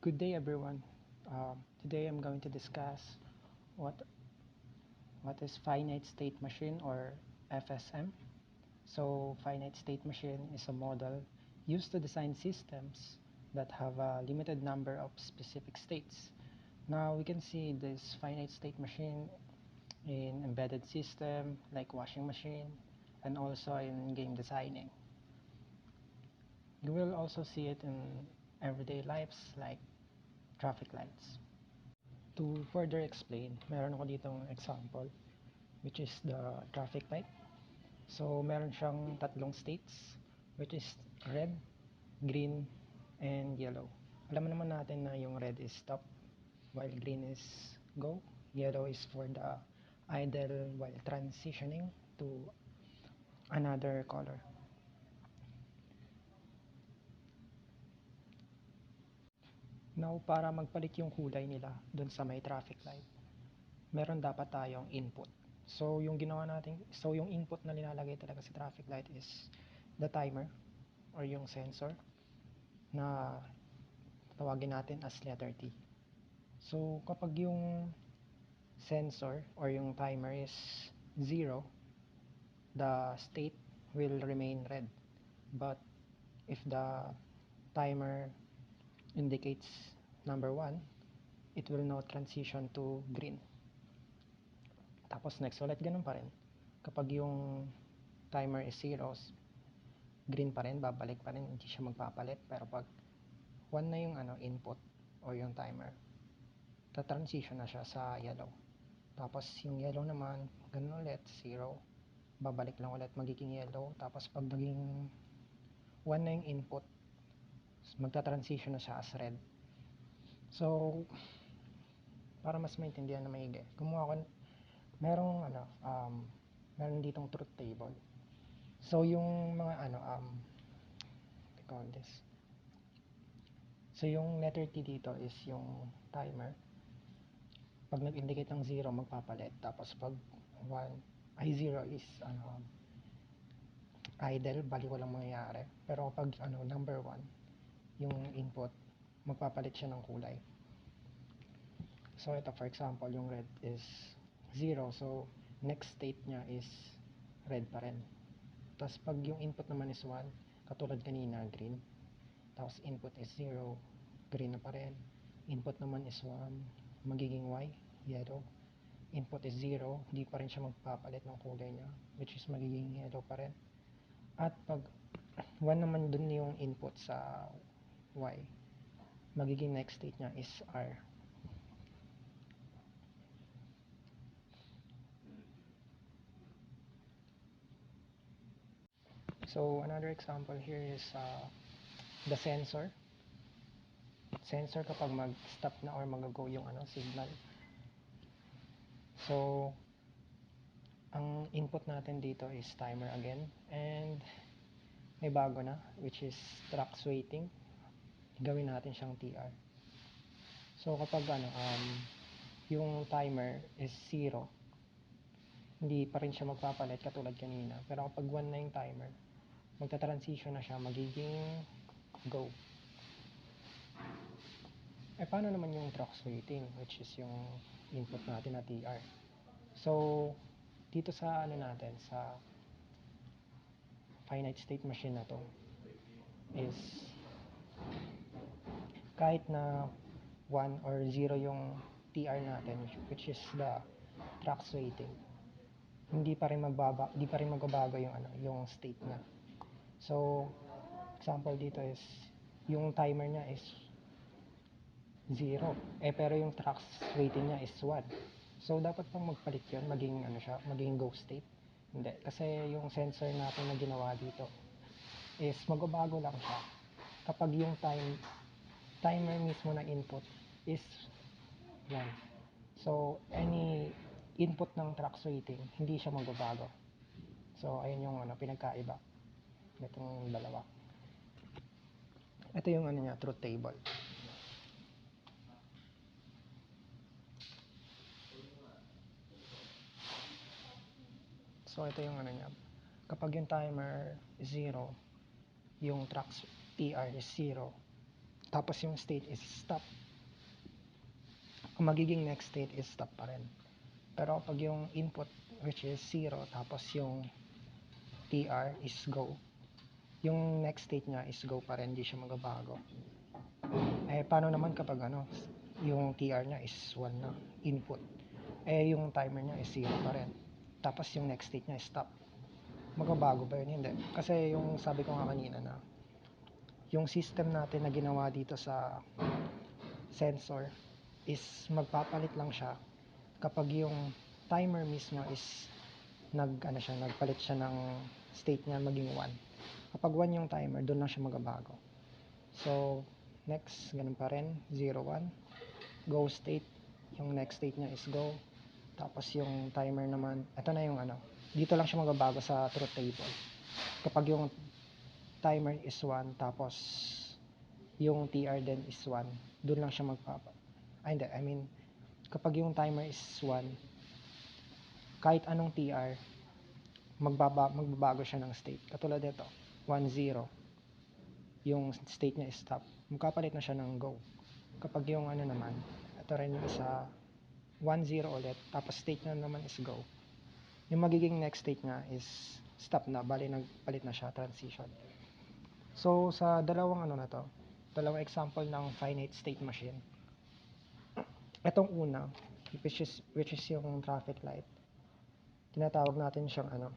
Good day, everyone. Today I'm going to discuss what what is finite state machine, or FSM. So finite state machine is a model used to design systems that have a limited number of specific states. Now we can see this finite state machine in embedded system like washing machine, and also in game designing. You will also see it in everyday lives like traffic lights. To further explain, meron ako ditong example, which is the traffic light. So meron siyang tatlong states, which is red, green, and yellow. Alam naman natin na yung red is stop, while green is go, yellow is for the idle while transitioning to another color. Now, para magpalit yung kulay nila dun sa may traffic light, meron dapat tayong input. So yung yung input na nilalagay talaga sa traffic light is the timer or yung sensor na tawagin natin as letter T. So kapag yung sensor or yung timer is 0, the state will remain red. But if the timer indicates number 1, it will now transition to green. Tapos next ulit, ganun pa rin. Kapag yung timer is 0, green pa rin, babalik pa rin, hindi siya magpapalit. Pero pag 1 na yung input o yung timer, ta-transition na siya sa yellow. Tapos yung yellow naman, ganun ulit, 0, babalik lang ulit, magiging yellow. Tapos pag naging 1 na yung input, magta-transition na siya as red. So para mas maintindihan na maigi, gumawa ko meron ditong truth table. So yung mga call this. So yung letter T dito is yung timer. Pag nag-indicate ng 0, magpapalit. Tapos pag 0 is idle, bali walang mangyayari. Pero pag number 1, yung input, magpapalit siya ng kulay. So ito, for example, yung red is 0, so next state niya is red pa rin. Tapos pag yung input naman is 1, katulad kanina, green. Tapos input is 0, green na pa rin. Input naman is 1, magiging Y, yellow. Input is 0, di pa rin siya magpapalit ng kulay niya, which is magiging yellow pa rin. At pag 1 naman dun yung input sa Y, magiging next state niya is R. So another example here is the sensor. Sensor kapag mag-stop na or mag-go yung signal. So ang input natin dito is timer again, and may bago na, which is trax waiting. Gawin natin siyang TR. So kapag yung timer is 0, hindi pa rin siya magpapalit katulad kanina. Pero kapag 1 na yung timer, magta-transition na siya, magiging go. Paano naman yung trax waiting, which is yung input natin na TR? So dito sa natin, sa finite state machine na to, is kahit na 1 or 0 yung TR natin, which is the trax waiting, hindi pa rin magbabago yung state niya. So example dito is yung timer niya is 0, pero yung trax waiting niya is 1. So dapat pang magpalit yun, maging go state. Hindi, kasi yung sensor natin na ginawa dito is magbabago lang siya kapag yung timer mismo na input is 1. So any input ng trax waiting, hindi siya magbabago. So ayun yung pinagkaiba nitong dalawa. Ito yung truth table. So ito yung niya. Kapag yung timer is 0, yung trax TR is 0, tapos yung state is stop, ang magiging next state is stop pa rin. Pero pag yung input which is 0 tapos yung TR is go, yung next state niya is go pa rin, hindi siya magbabago. Paano naman kapag yung TR niya is 1 na input, yung timer niya is 0 pa rin, tapos yung next state niya is stop, magbabago ba yun? Hindi, kasi yung sabi ko nga kanina na yung system natin na ginawa dito sa sensor is magpapalit lang siya kapag yung timer mismo is nagpalit siya ng state niya maging 1. Kapag 1 yung timer, doon lang siya magbabago. So next, ganun pa rin, 0, 1 go state, yung next state niya is go, tapos yung timer naman, ito na yung dito lang siya magbabago sa truth table. Kapag yung timer is 1 tapos yung TR din is 1, doon lang siya kapag yung timer is 1, kahit anong TR, magbabago siya ng state. Katulad nito, 1, 0, yung state niya is stop, magkapalit na siya ng go. Kapag yung naman, ito rin yung isa, 1, 0 ulit, tapos state niya naman is go, yung magiging next state niya is stop na, bali nagpalit na siya, transition. So sa dalawang dalawang example ng finite state machine, itong una, which is yung traffic light, tinatawag natin siyang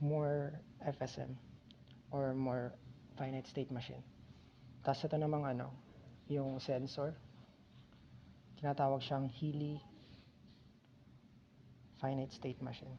more FSM or more finite state machine. Tapos ito namang yung sensor, tinatawag siyang Healy finite state machine.